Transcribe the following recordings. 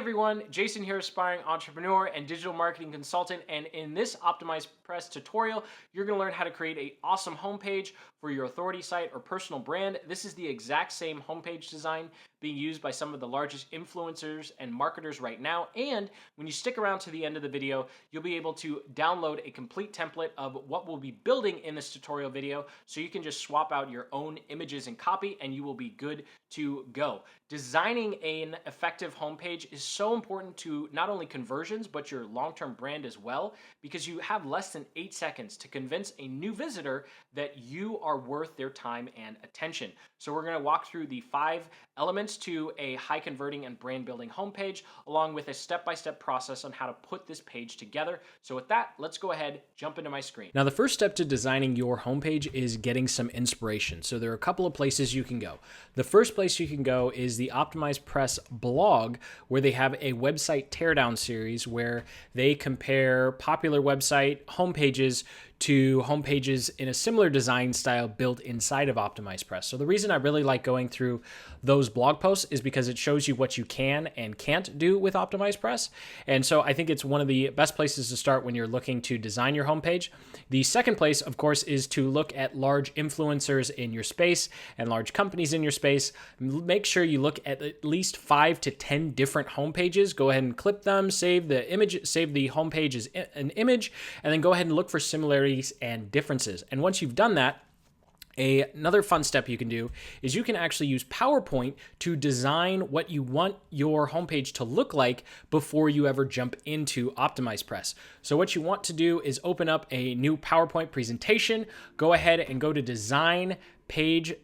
everyone, Jason here, aspiring entrepreneur and digital marketing consultant, and in this OptimizePress tutorial, you're going to learn how to create an awesome homepage for your authority site or personal brand. This is the exact same homepage design being used by some of the largest influencers and marketers right now, and when you stick around to the end of the video, you'll be able to download a complete template of what we'll be building in this tutorial video, so you can just swap out your own images and copy, and you will be good to go. Designing an effective homepage is so important to not only conversions, but your long-term brand as well, because you have less than 8 seconds to convince a new visitor that you are worth their time and attention. So we're going to walk through the 5 elements to a high converting and brand building homepage, along with a step-by-step process on how to put this page together. So with that, let's go ahead, jump into my screen. Now, the first step to designing your homepage is getting some inspiration. So there are a couple of places you can go. The first place you can go is the OptimizePress blog, where they have a website teardown series where they compare popular website homepages to homepages in a similar design style built inside of OptimizePress. So the reason I really like going through those blog posts is because it shows you what you can and can't do with OptimizePress. And so I think it's one of the best places to start when you're looking to design your homepage. The second place, of course, is to look at large influencers in your space and large companies in your space. Make sure you look at least 5 to 10 different homepages. Go ahead and clip them, save the image, save the homepage as an image, and then go ahead and look for similarities and differences. And once you've done that, another fun step you can do is you can actually use PowerPoint to design what you want your homepage to look like before you ever jump into OptimizePress. So what you want to do is open up a new PowerPoint presentation, go ahead and go to Design, Page,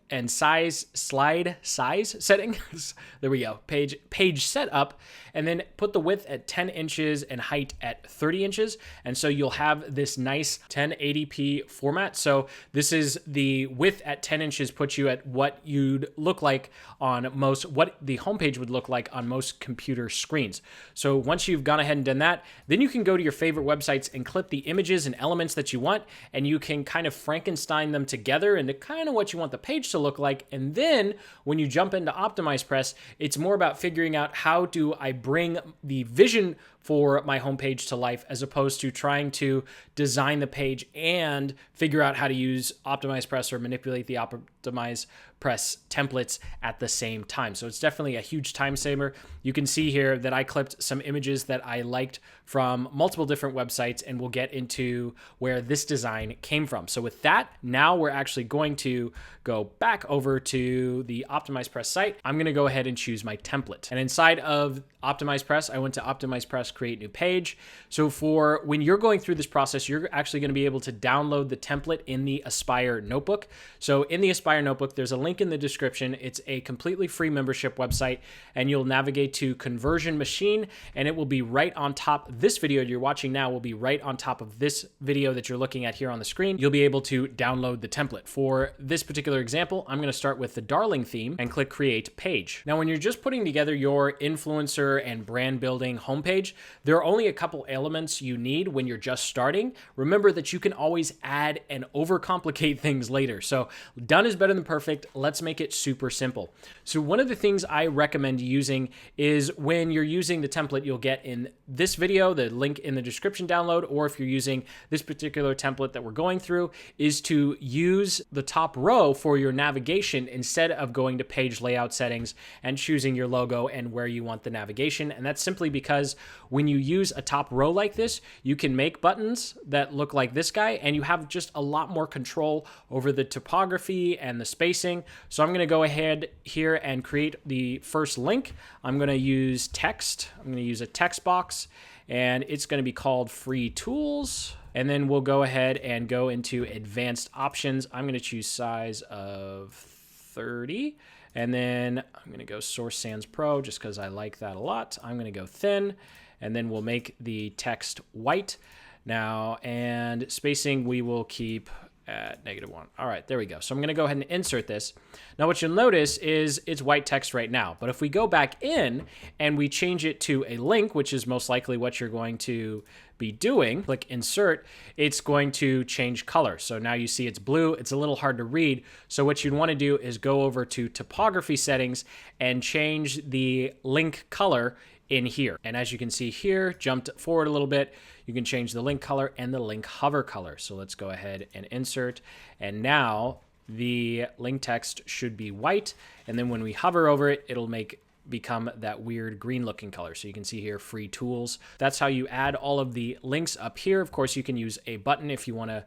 and slide size settings. There we go. Page setup, and then put the width at 10 inches and height at 30 inches. And so you'll have this nice 1080p format. So this is the width at 10 inches puts you at what you'd look like on what the homepage would look like on most computer screens. So once you've gone ahead and done that, then you can go to your favorite websites and clip the images and elements that you want, and you can kind of Frankenstein them together into kind of what you want the page to look like. And then when you jump into OptimizePress, it's more about figuring out how do I bring the vision for my homepage to life, as opposed to trying to design the page and figure out how to use OptimizePress or manipulate the OptimizePress templates at the same time. So it's definitely a huge time saver. You can see here that I clipped some images that I liked from multiple different websites, and we'll get into where this design came from. So with that, now we're actually going to go back over to the OptimizePress site. I'm going to go ahead and choose my template. And inside of OptimizePress, I went to OptimizePress Create New Page. So for when you're going through this process, you're actually going to be able to download the template in the Aspire notebook. So in the Aspire notebook, there's a link in the description. It's a completely free membership website, and you'll navigate to Conversion Machine, and it will be right on top. This video you're watching now will be right on top of this video that you're looking at here on the screen. You'll be able to download the template. For this particular example, I'm going to start with the Darling theme and click Create Page. Now, when you're just putting together your influencer and brand building homepage, there are only a couple elements you need when you're just starting. Remember that you can always add and overcomplicate things later. So done is better than perfect. Let's make it super simple. So one of the things I recommend using is when you're using the template you'll get in this video, the link in the description download, or if you're using this particular template that we're going through, is to use the top row for your navigation instead of going to page layout settings and choosing your logo and where you want the navigation. And that's simply because when you use a top row like this, you can make buttons that look like this guy, and you have just a lot more control over the typography and the spacing. So I'm going to go ahead here and create the first link. I'm going to use text. I'm going to use a text box, and it's going to be called Free Tools. And then we'll go ahead and go into advanced options. I'm going to choose size of 30. And then I'm going to go Source Sans Pro just because I like that a lot. I'm going to go thin, and then we'll make the text white. Now, and spacing we will keep at -1. All right, there we go. So I'm going to go ahead and insert this. Now, what you'll notice is it's white text right now. But if we go back in and we change it to a link, which is most likely what you're going to be doing, click Insert, it's going to change color. So now you see it's blue. It's a little hard to read. So what you'd want to do is go over to Typography settings and change the link color in here. And as you can see here, jumped forward a little bit, you can change the link color and the link hover color. So let's go ahead and insert. And now the link text should be white. And then when we hover over it, it'll become that weird green looking color. So you can see here, free tools. That's how you add all of the links up here. Of course, you can use a button if you want to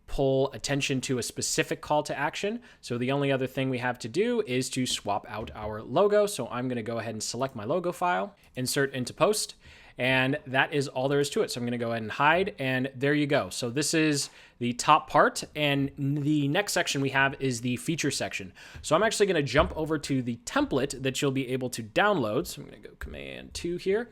pull attention to a specific call to action. So the only other thing we have to do is to swap out our logo. So I'm going to go ahead and select my logo file, insert into post, and that is all there is to it. So I'm going to go ahead and hide, and there you go. So this is the top part, and the next section we have is the feature section. So I'm actually going to jump over to the template that you'll be able to download. So I'm going to go Command 2 here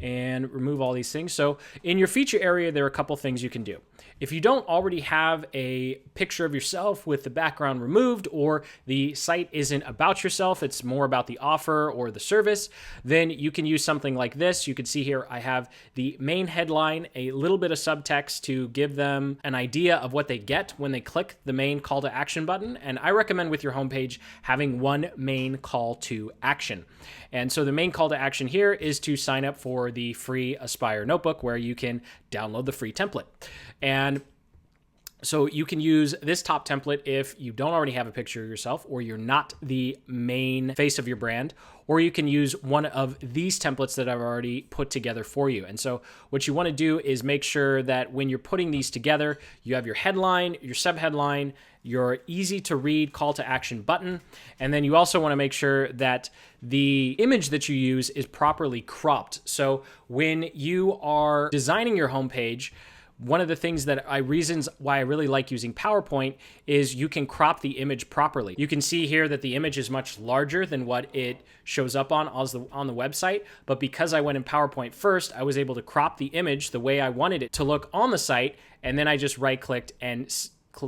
and remove all these things. So in your feature area, there are a couple things you can do. If you don't already have a picture of yourself with the background removed, or the site isn't about yourself, it's more about the offer or the service, then you can use something like this. You can see here I have the main headline, a little bit of subtext to give them an idea of what they get when they click the main call to action button. And I recommend with your homepage having one main call to action. And so the main call to action here is to sign up for the free Aspire notebook, where you can download the free template. And so you can use this top template if you don't already have a picture of yourself, or you're not the main face of your brand, or you can use one of these templates that I've already put together for you. And so what you want to do is make sure that when you're putting these together, you have your headline, your subheadline, your easy to read call to action button. And then you also want to make sure that the image that you use is properly cropped. So when you are designing your homepage, one of the things reasons why I really like using PowerPoint is you can crop the image properly. You can see here that the image is much larger than what it shows up on the website, but because I went in PowerPoint first, I was able to crop the image the way I wanted it to look on the site, and then I just right-clicked and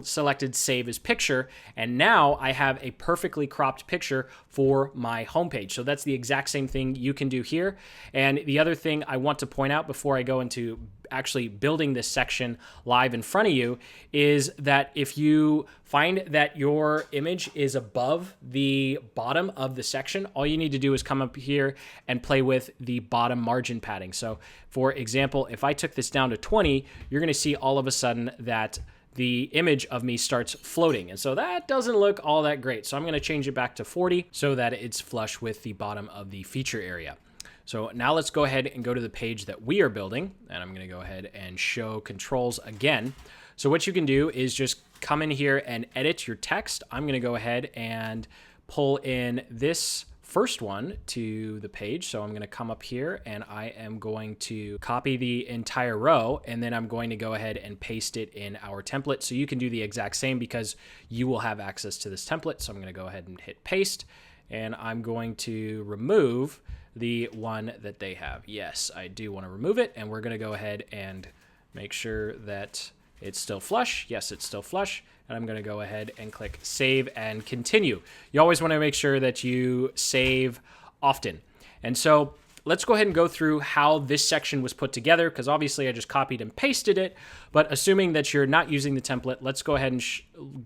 selected Save as Picture, and now I have a perfectly cropped picture for my homepage. So that's the exact same thing you can do here. And the other thing I want to point out before I go into actually building this section live in front of you is that if you find that your image is above the bottom of the section, all you need to do is come up here and play with the bottom margin padding. So for example, if I took this down to 20, you're going to see all of a sudden that the image of me starts floating. And so that doesn't look all that great. So I'm going to change it back to 40 so that it's flush with the bottom of the feature area. So now let's go ahead and go to the page that we are building. And I'm going to go ahead and show controls again. So what you can do is just come in here and edit your text. I'm going to go ahead and pull in this first one to the page. So I'm going to come up here and I am going to copy the entire row, and then I'm going to go ahead and paste it in our template. So you can do the exact same because you will have access to this template. So I'm going to go ahead and hit paste, and I'm going to remove the one that they have. Yes, I do want to remove it, and we're going to go ahead and make sure that it's still flush. Yes, it's still flush. And I'm going to go ahead and click Save and Continue. You always want to make sure that you save often. And so let's go ahead and go through how this section was put together, because obviously I just copied and pasted it. But assuming that you're not using the template, let's go ahead and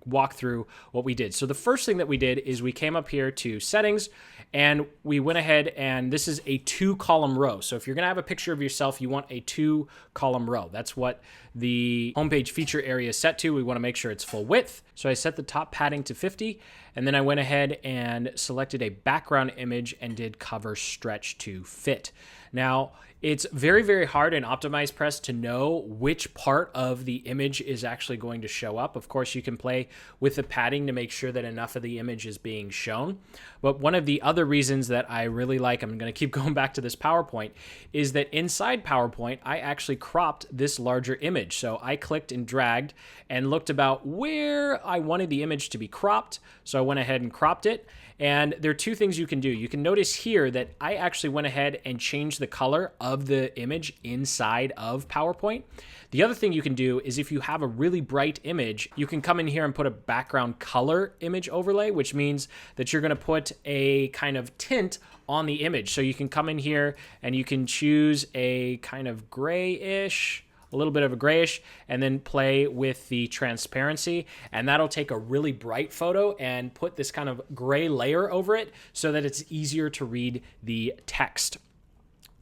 walk through what we did. So the first thing that we did is we came up here to Settings, and we went ahead, and this is a 2-column row. So if you're going to have a picture of yourself, you want a 2-column row. That's what the homepage feature area is set to. We want to make sure it's full width. So I set the top padding to 50, and then I went ahead and selected a background image and did cover stretch to fit. Now, it's very, very hard in OptimizePress to know which part of the image is actually going to show up. Of course, you can play with the padding to make sure that enough of the image is being shown. But one of the other reasons that I really like, I'm going to keep going back to this PowerPoint, is that inside PowerPoint, I actually cropped this larger image. So I clicked and dragged and looked about where I wanted the image to be cropped. So I went ahead and cropped it. And there are two things you can do. You can notice here that I actually went ahead and changed the color of the image inside of PowerPoint. The other thing you can do is if you have a really bright image, you can come in here and put a background color image overlay, which means that you're going to put a kind of tint on the image. So you can come in here and you can choose a kind of grayish, a little bit of a grayish, and then play with the transparency, and that'll take a really bright photo and put this kind of gray layer over it so that it's easier to read the text.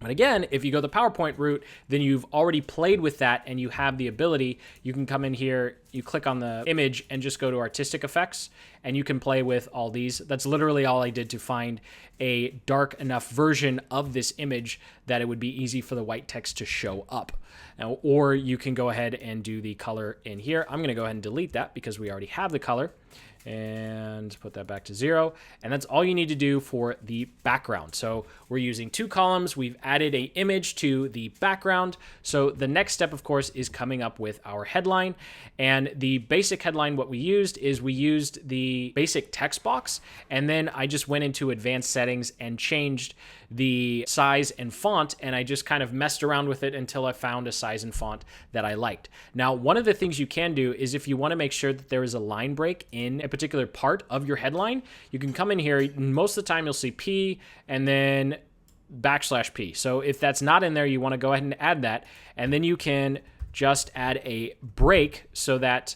But again, if you go the PowerPoint route, then you've already played with that and you have the ability. You can come in here, you click on the image and just go to artistic effects, and you can play with all these. That's literally all I did to find a dark enough version of this image that it would be easy for the white text to show up. Now, or you can go ahead and do the color in here. I'm going to go ahead and delete that because we already have the color, and put that back to 0. And that's all you need to do for the background. So we're using 2 columns. We've added an image to the background. So the next step, of course, is coming up with our headline. And the basic headline, what we used is we used the basic text box. And then I just went into advanced settings and changed the size and font, and I just kind of messed around with it until I found a size and font that I liked. Now, one of the things you can do is if you want to make sure that there is a line break in a particular part of your headline, you can come in here. Most of the time you'll see P and then /P. So if that's not in there, you want to go ahead and add that, and then you can just add a break so that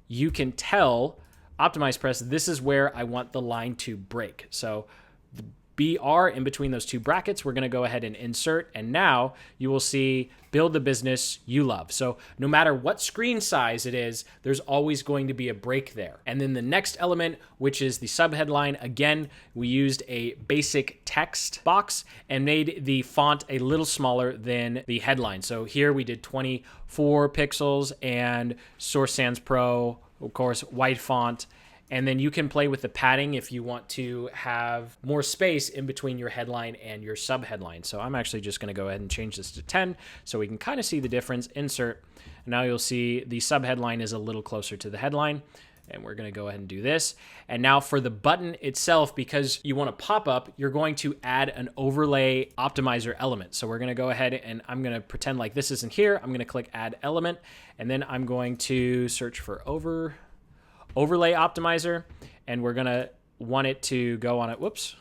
you can tell OptimizePress, this is where I want the line to break. So the BR in between those 2 brackets, we're going to go ahead and insert, and now you will see build the business you love. So no matter what screen size it is, there's always going to be a break there. And then the next element, which is the subheadline, again, we used a basic text box and made the font a little smaller than the headline. So here we did 24 pixels and Source Sans Pro, of course, white font. And then you can play with the padding if you want to have more space in between your headline and your subheadline. So I'm actually just going to go ahead and change this to 10 so we can kind of see the difference. Insert. And now you'll see the subheadline is a little closer to the headline. And we're going to go ahead and do this. And now for the button itself, because you want to pop up, you're going to add an overlay optimizer element. So we're going to go ahead and I'm going to pretend like this isn't here. I'm going to click add element, and then I'm going to search for overlay optimizer, and we're going to want it to go on it. Whoops,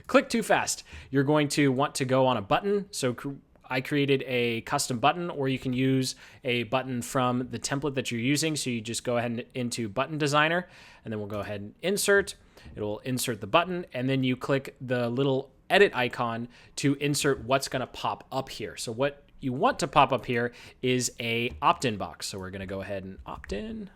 click too fast. You're going to want to go on a button. So I created a custom button, or you can use a button from the template that you're using. So you just go ahead and into button designer, and then we'll go ahead and insert. It'll insert the button, and then you click the little edit icon to insert what's going to pop up here. So what you want to pop up here is a opt-in box. So we're going to go ahead and opt in.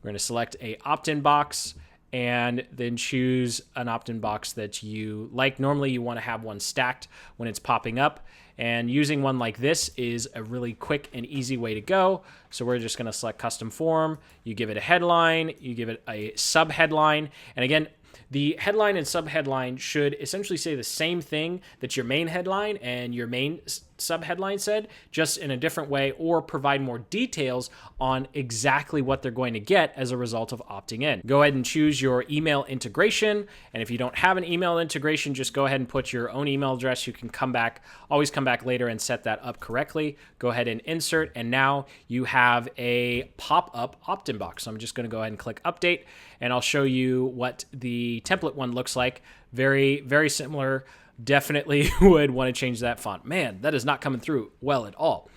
We're going to select a opt-in box and then choose an opt-in box that you like. Normally you want to have one stacked when it's popping up, and using one like this is a really quick and easy way to go. So we're just going to select custom form. You give it a headline, you give it a subheadline, and again, the headline and subheadline should essentially say the same thing that your main headline and your main subheadline said, just in a different way, or provide more details on exactly what they're going to get as a result of opting in. Go ahead and choose your email integration, and if you don't have an email integration, just go ahead and put your own email address. You can always come back later and set that up correctly. Go ahead and insert, and now you have a pop-up opt-in box. So I'm just going to go ahead and click update, and I'll show you what the template one looks like. Very, very similar. Definitely would want to change that font. Man, that is not coming through well at all.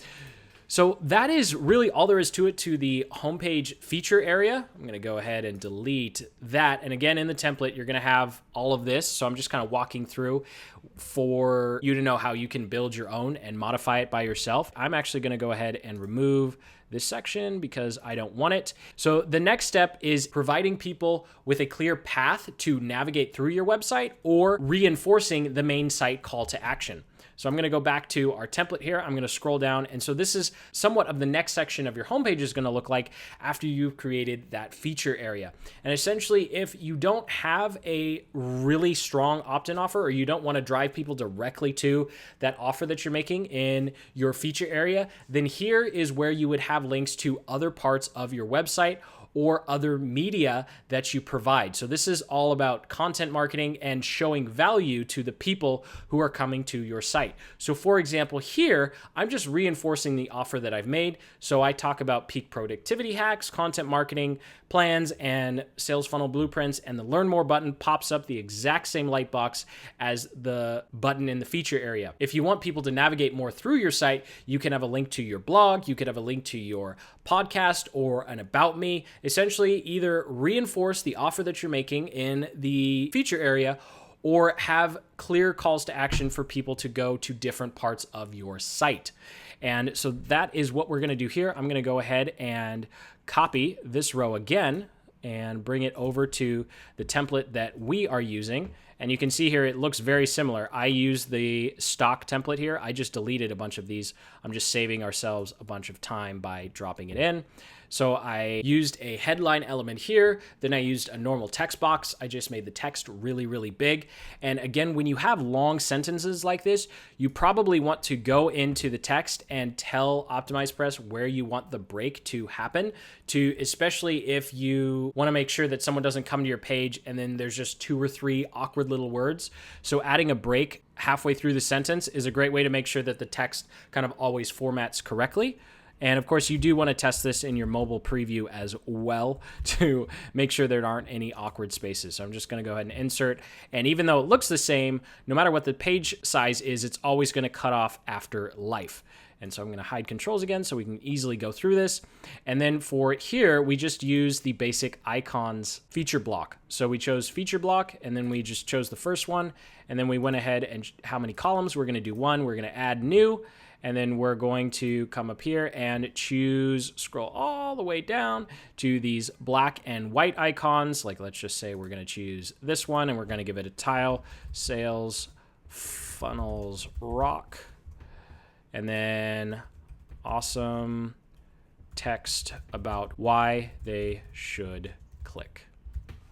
So that is really all there is to it, to the homepage feature area. I'm going to go ahead and delete that. And again, in the template, you're going to have all of this. So I'm just kind of walking through for you to know how you can build your own and modify it by yourself. I'm actually going to go ahead and remove this section because I don't want it. So the next step is providing people with a clear path to navigate through your website, or reinforcing the main site call to action. So I'm going to go back to our template here. I'm going to scroll down. And so this is somewhat of the next section of your homepage is going to look like after you've created that feature area. And essentially, if you don't have a really strong opt-in offer, or you don't want to drive people directly to that offer that you're making in your feature area, then here is where you would have links to other parts of your website or other media that you provide. So this is all about content marketing and showing value to the people who are coming to your site. So for example, here, I'm just reinforcing the offer that I've made. So I talk about peak productivity hacks, content marketing plans, and sales funnel blueprints, and the Learn More button pops up the exact same light box as the button in the feature area. If you want people to navigate more through your site, you can have a link to your blog, you could have a link to your podcast or an About Me. Essentially, either reinforce the offer that you're making in the feature area, or have clear calls to action for people to go to different parts of your site. And so that is what we're going to do here. I'm going to go ahead and copy this row again and bring it over to the template that we are using. And you can see here, it looks very similar. I use the stock template here. I just deleted a bunch of these. I'm just saving ourselves a bunch of time by dropping it in. So I used a headline element here, then I used a normal text box. I just made the text really, really big. And again, when you have long sentences like this, you probably want to go into the text and tell OptimizePress where you want the break to happen, especially if you want to make sure that someone doesn't come to your page and then there's just 2 or 3 awkward little words. So adding a break halfway through the sentence is a great way to make sure that the text kind of always formats correctly. And of course, you do want to test this in your mobile preview as well to make sure there aren't any awkward spaces. So I'm just going to go ahead and insert. And even though it looks the same, no matter what the page size is, it's always going to cut off after life. And so I'm going to hide controls again so we can easily go through this. And then for here, we just use the basic icons feature block. So we chose feature block, and then we just chose the first one. And then we went ahead and how many columns? We're going to do 1. We're going to add new. And then we're going to come up here and scroll all the way down to these black and white icons. Like, let's just say we're going to choose this one and we're going to give it a tile, sales funnels rock. And then awesome text about why they should click.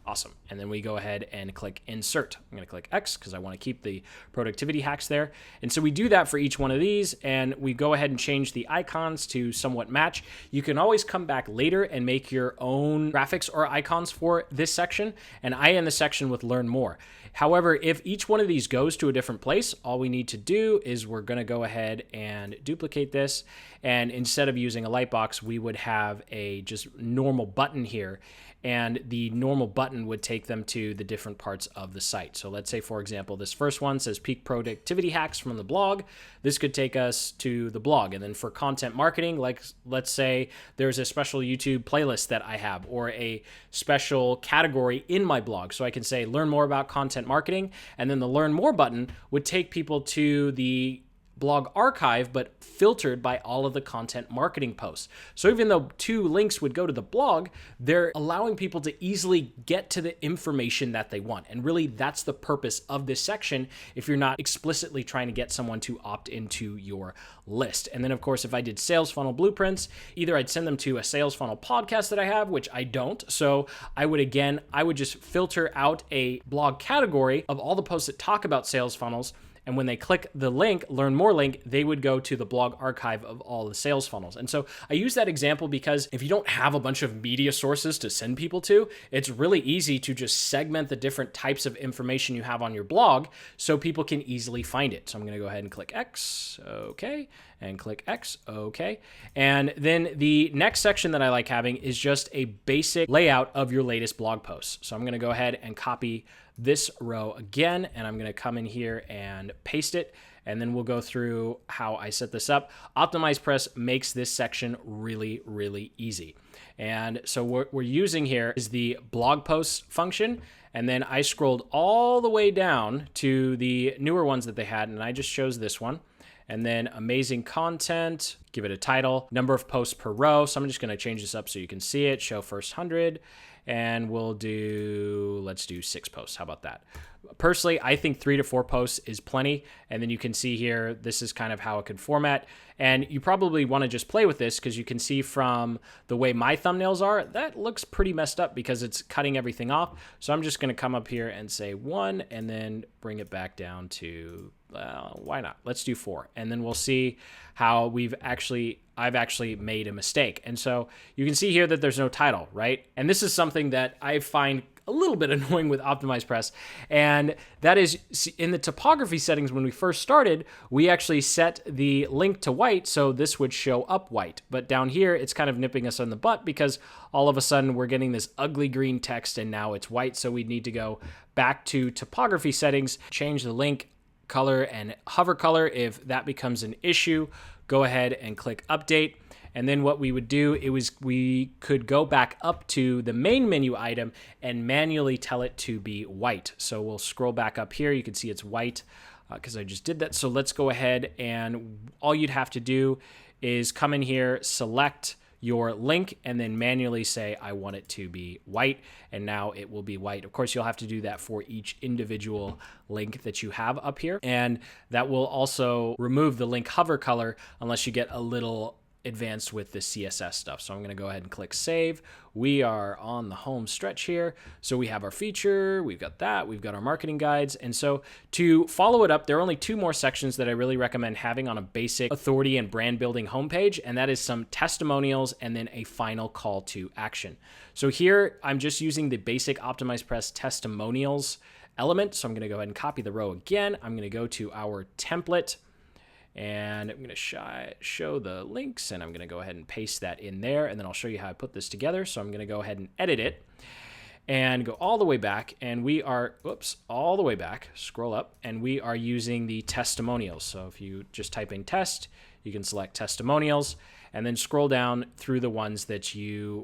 Awesome. And then we go ahead and click insert. I'm going to click X because I want to keep the productivity hacks there. And so we do that for each one of these, and we go ahead and change the icons to somewhat match. You can always come back later and make your own graphics or icons for this section, and I end the section with learn more. However, if each one of these goes to a different place, all we need to do is we're going to go ahead and duplicate this. And instead of using a lightbox, we would have a just normal button here. And the normal button would take them to the different parts of the site. So let's say, for example, this first one says peak productivity hacks from the blog. This could take us to the blog. And then for content marketing, like let's say there's a special YouTube playlist that I have or a special category in my blog. So I can say learn more about content marketing. And then the learn more button would take people to the blog archive, but filtered by all of the content marketing posts. So even though 2 links would go to the blog, they're allowing people to easily get to the information that they want. And really, that's the purpose of this section if you're not explicitly trying to get someone to opt into your list. And then, of course, if I did sales funnel blueprints, either I'd send them to a sales funnel podcast that I have, which I don't. So I would just filter out a blog category of all the posts that talk about sales funnels. And when they click the link, learn more link, they would go to the blog archive of all the sales funnels. And so I use that example because if you don't have a bunch of media sources to send people to, it's really easy to just segment the different types of information you have on your blog so people can easily find it. So I'm going to go ahead and click X, okay, and click X, okay. And then the next section that I like having is just a basic layout of your latest blog posts. So I'm going to go ahead and copy this row again, and I'm going to come in here and paste it, and then we'll go through how I set this up. OptimizePress makes this section really, really easy. And so what we're using here is the blog posts function, and then I scrolled all the way down to the newer ones that they had, and I just chose this one. And then amazing content, give it a title, number of posts per row. So I'm just going to change this up so you can see it, show first 100. And let's do 6 posts. How about that? Personally, I think 3 to 4 posts is plenty. And then you can see here, this is kind of how it could format. And you probably want to just play with this because you can see from the way my thumbnails are, that looks pretty messed up because it's cutting everything off. So I'm just going to come up here and say 1 and then bring it back down to, why not? Let's do 4. And then we'll see how I've actually made a mistake. And so you can see here that there's no title, right? And this is something that I find a little bit annoying with OptimizePress. And that is in the typography settings when we first started, we actually set the link to white so this would show up white. But down here, it's kind of nipping us on the butt because all of a sudden we're getting this ugly green text and now it's white. So we need to go back to typography settings, change the link color and hover color. If that becomes an issue, go ahead and click update. And then what we would do, we could go back up to the main menu item and manually tell it to be white. So we'll scroll back up here. You can see it's white because I just did that. So let's go ahead, and all you'd have to do is come in here, select your link, and then manually say, I want it to be white, and now it will be white. Of course, you'll have to do that for each individual link that you have up here, and that will also remove the link hover color unless you get a little advanced with the CSS stuff. So I'm going to go ahead and click save. We are on the home stretch here. So we have our feature, we've got that, we've got our marketing guides. And so to follow it up, there are only 2 more sections that I really recommend having on a basic authority and brand building homepage, and that is some testimonials and then a final call to action. So here I'm just using the basic OptimizePress testimonials element. So I'm going to go ahead and copy the row again. I'm going to go to our template, and I'm going to show the links, and I'm going to go ahead and paste that in there, and then I'll show you how I put this together. So I'm going to go ahead and edit it and go all the way back, and we are, all the way back, scroll up, and we are using the testimonials. So if you just type in test, you can select testimonials, and then scroll down through the ones that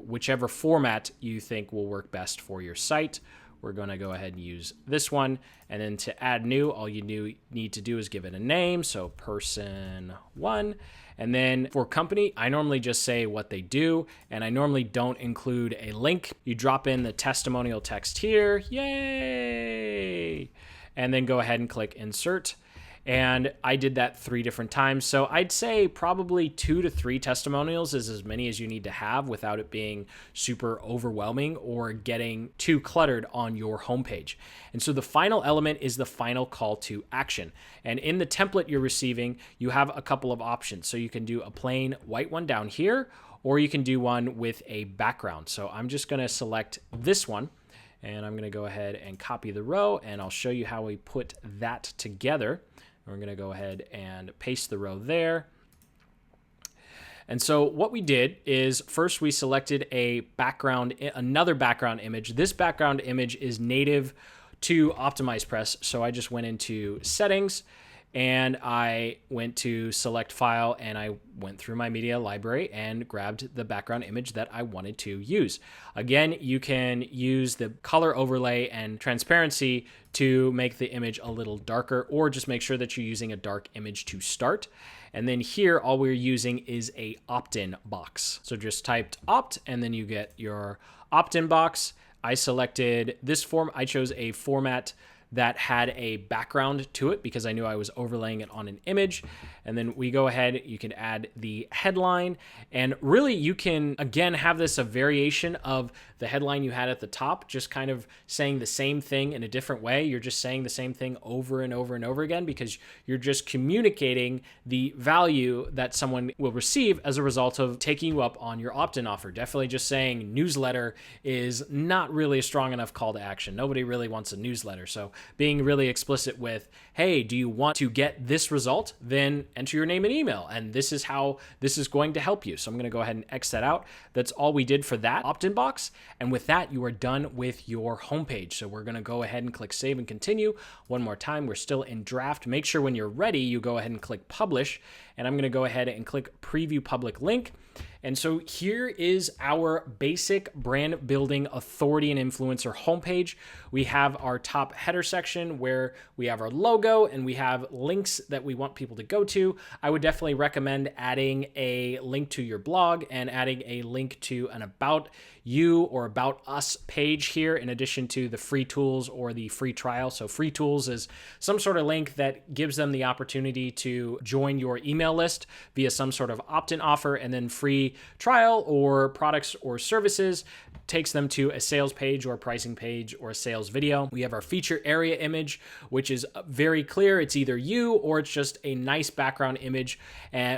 whichever format you think will work best for your site. We're going to go ahead and use this one. And then to add new, all you need to do is give it a name. So person 1. And then for company, I normally just say what they do, and I normally don't include a link. You drop in the testimonial text here. Yay! And then go ahead and click insert. And I did that 3 different times. So I'd say probably 2 to 3 testimonials is as many as you need to have without it being super overwhelming or getting too cluttered on your homepage. And so the final element is the final call to action. And in the template you're receiving, you have a couple of options. So you can do a plain white one down here, or you can do one with a background. So I'm just going to select this one, and I'm going to go ahead and copy the row, and I'll show you how we put that together. We're going to go ahead and paste the row there. And so what we did is first we selected another background image. This background image is native to OptimizePress. So I just went into settings, and I went to select file, and I went through my media library and grabbed the background image that I wanted to use. Again, you can use the color overlay and transparency to make the image a little darker, or just make sure that you're using a dark image to start. And then here, all we're using is a opt-in box. So just typed opt, and then you get your opt-in box. I selected this form. I chose a format that had a background to it because I knew I was overlaying it on an image. And then we go ahead, you can add the headline, and really you can, again, have this a variation of the headline you had at the top, just kind of saying the same thing in a different way. You're just saying the same thing over and over and over again because you're just communicating the value that someone will receive as a result of taking you up on your opt-in offer. Definitely just saying newsletter is not really a strong enough call to action. Nobody really wants a newsletter. So being really explicit with, hey, do you want to get this result? Then enter your name and email, and this is how this is going to help you. So I'm going to go ahead and X that out. That's all we did for that opt-in box. And with that, you are done with your homepage. So we're going to go ahead and click save and continue. One more time, we're still in draft. Make sure when you're ready, you go ahead and click publish. And I'm going to go ahead and click preview public link. And so here is our basic brand building authority and influencer homepage. We have our top header section where we have our logo and we have links that we want people to go to. I would definitely recommend adding a link to your blog and adding a link to an about you or about us page here in addition to the free tools or the free trial. So free tools is some sort of link that gives them the opportunity to join your email list via some sort of opt-in offer, and then free trial or products or services takes them to a sales page or a pricing page or a sales video. We have our feature area image, which is very clear. It's either you or it's just a nice background image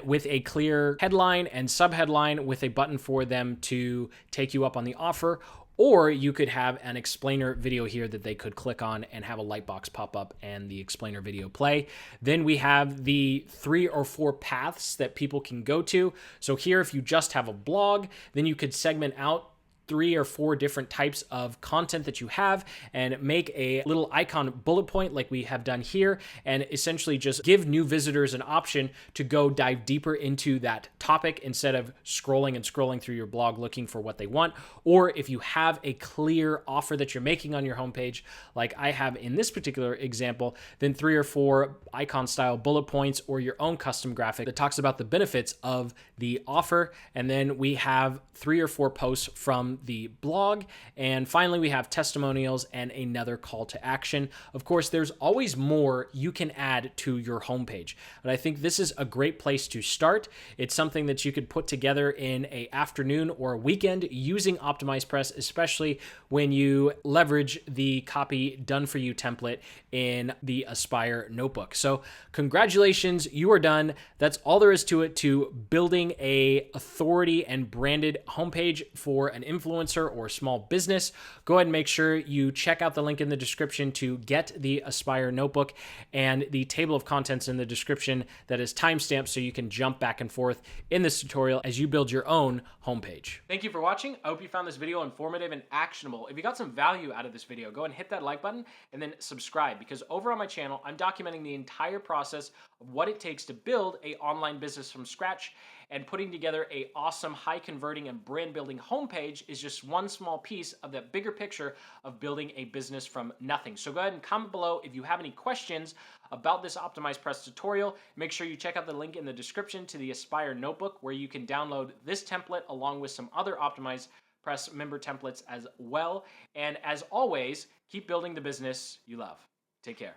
with a clear headline and subheadline with a button for them to take you up on the offer. Or you could have an explainer video here that they could click on and have a light box pop up and the explainer video play. Then we have the 3 or 4 paths that people can go to. So here, if you just have a blog, then you could segment out 3 or 4 different types of content that you have and make a little icon bullet point like we have done here, and essentially just give new visitors an option to go dive deeper into that topic instead of scrolling and scrolling through your blog looking for what they want. Or if you have a clear offer that you're making on your homepage, like I have in this particular example, then 3 or 4 icon style bullet points or your own custom graphic that talks about the benefits of the offer. And then we have 3 or 4 posts from the blog. And finally, we have testimonials and another call to action. Of course, there's always more you can add to your homepage, but I think this is a great place to start. It's something that you could put together in an afternoon or a weekend using OptimizePress, especially when you leverage the copy done for you template in the Aspire notebook. So congratulations, you are done. That's all there is to it, to building a authority and branded homepage for an influencer or small business. Go ahead and make sure you check out the link in the description to get the Aspire notebook, and the table of contents in the description that is timestamped so you can jump back and forth in this tutorial as you build your own homepage. Thank you for watching. I hope you found this video informative and actionable. If you got some value out of this video, go ahead and hit that like button and then subscribe, because over on my channel, I'm documenting the entire process of what it takes to build an online business from scratch, and putting together a awesome, high converting and brand building homepage is just one small piece of that bigger picture of building a business from nothing. So go ahead and comment below if you have any questions about this OptimizePress tutorial. Make sure you check out the link in the description to the Aspire notebook, where you can download this template along with some other OptimizePress member templates as well. And as always, keep building the business you love. Take care.